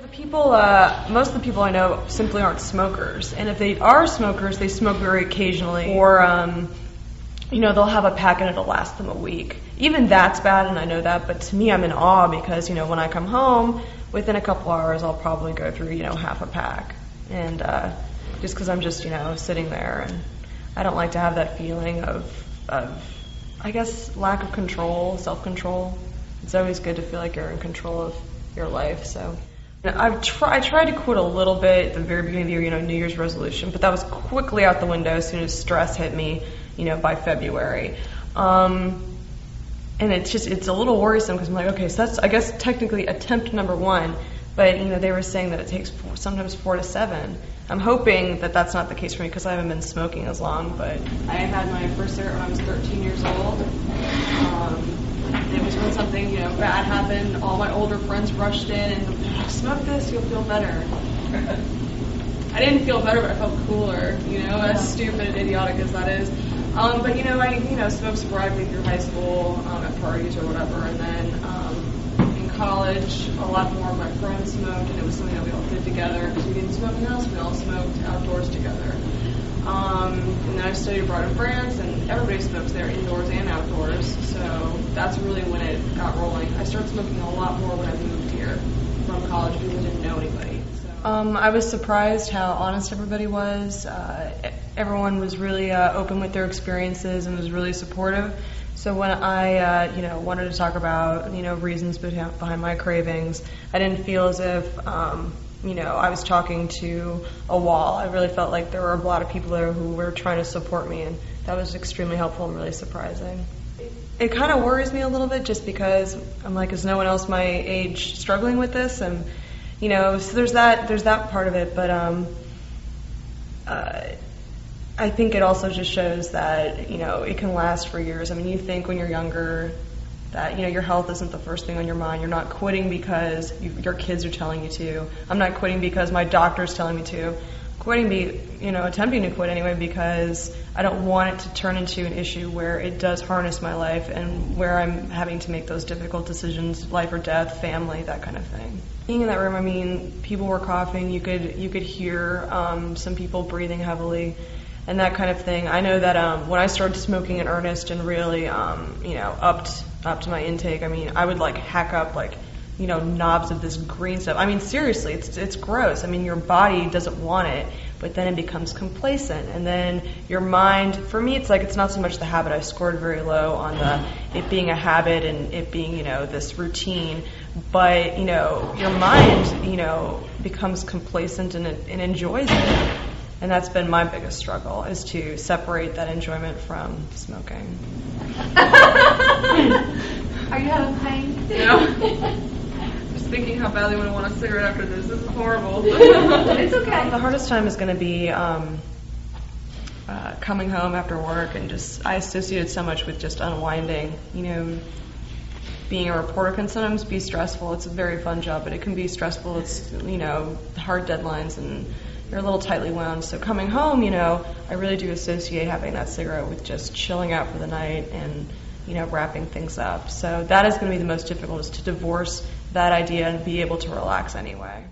The people, most of the people I know simply aren't smokers, and if they are smokers, they smoke very occasionally, or they'll have a pack and it'll last them a week. Even that's bad, and I know that, but to me, I'm in awe because when I come home, within a couple hours, I'll probably go through half a pack, and just because I'm just sitting there, and I don't like to have that feeling of I guess lack of control, self-control. It's always good to feel like you're in control of your life, so. I tried to quit a little bit at the very beginning of the year, New Year's resolution, but that was quickly out the window as soon as stress hit me, by February. And it's a little worrisome because I'm like, okay, so that's, I guess, technically attempt number one, but, they were saying that it takes sometimes 4 to 7. I'm hoping that that's not the case for me because I haven't been smoking as long, but. I had my first cigarette when I was 13 years old. It was when something, bad happened. All my older friends rushed in and smoke this, you'll feel better. I didn't feel better, but I felt cooler, as stupid and idiotic as that is. But I smoked sporadically through high school, at parties or whatever, and then in college, a lot more of my friends smoked, and it was something that we all did together because we didn't smoke in the house. We all smoked outdoors together. And then I studied abroad in France, and everybody smokes there, indoors and outdoors, so that's really when it got rolling. I started smoking a lot more when I moved here from college because I didn't know anybody. So. I was surprised how honest everybody was. Everyone was really open with their experiences and was really supportive. So when I, wanted to talk about, reasons behind my cravings, I didn't feel as if I was talking to a wall. I really felt like there were a lot of people there who were trying to support me, and that was extremely helpful and really surprising. It kind of worries me a little bit just because I'm like, is no one else my age struggling with this? And, so there's that part of it, but I think it also just shows that, it can last for years. I mean, you think when you're younger that, your health isn't the first thing on your mind. You're not quitting because your kids are telling you to. I'm not quitting because my doctor's telling me to. Attempting to quit anyway because I don't want it to turn into an issue where it does harness my life and where I'm having to make those difficult decisions, life or death, family, that kind of thing. Being in that room, I mean, people were coughing. You could hear some people breathing heavily and that kind of thing. I know that when I started smoking in earnest and really, upped my intake, I mean, I would hack up knobs of this green stuff. I mean, seriously, it's gross. I mean, your body doesn't want it, but then it becomes complacent, and then your mind. For me, it's not so much the habit. I scored very low on it being a habit and it being this routine, but your mind becomes complacent and enjoys it. And that's been my biggest struggle, is to separate that enjoyment from smoking. Are you having pain? No. Just thinking how badly I would want a cigarette after this. This is horrible. It's okay. The hardest time is going to be coming home after work, and I associate it so much with just unwinding. Being a reporter can sometimes be stressful. It's a very fun job, but it can be stressful. It's, hard deadlines, and you're a little tightly wound. So coming home, I really do associate having that cigarette with just chilling out for the night and, wrapping things up. So that is going to be the most difficult, is to divorce that idea and be able to relax anyway.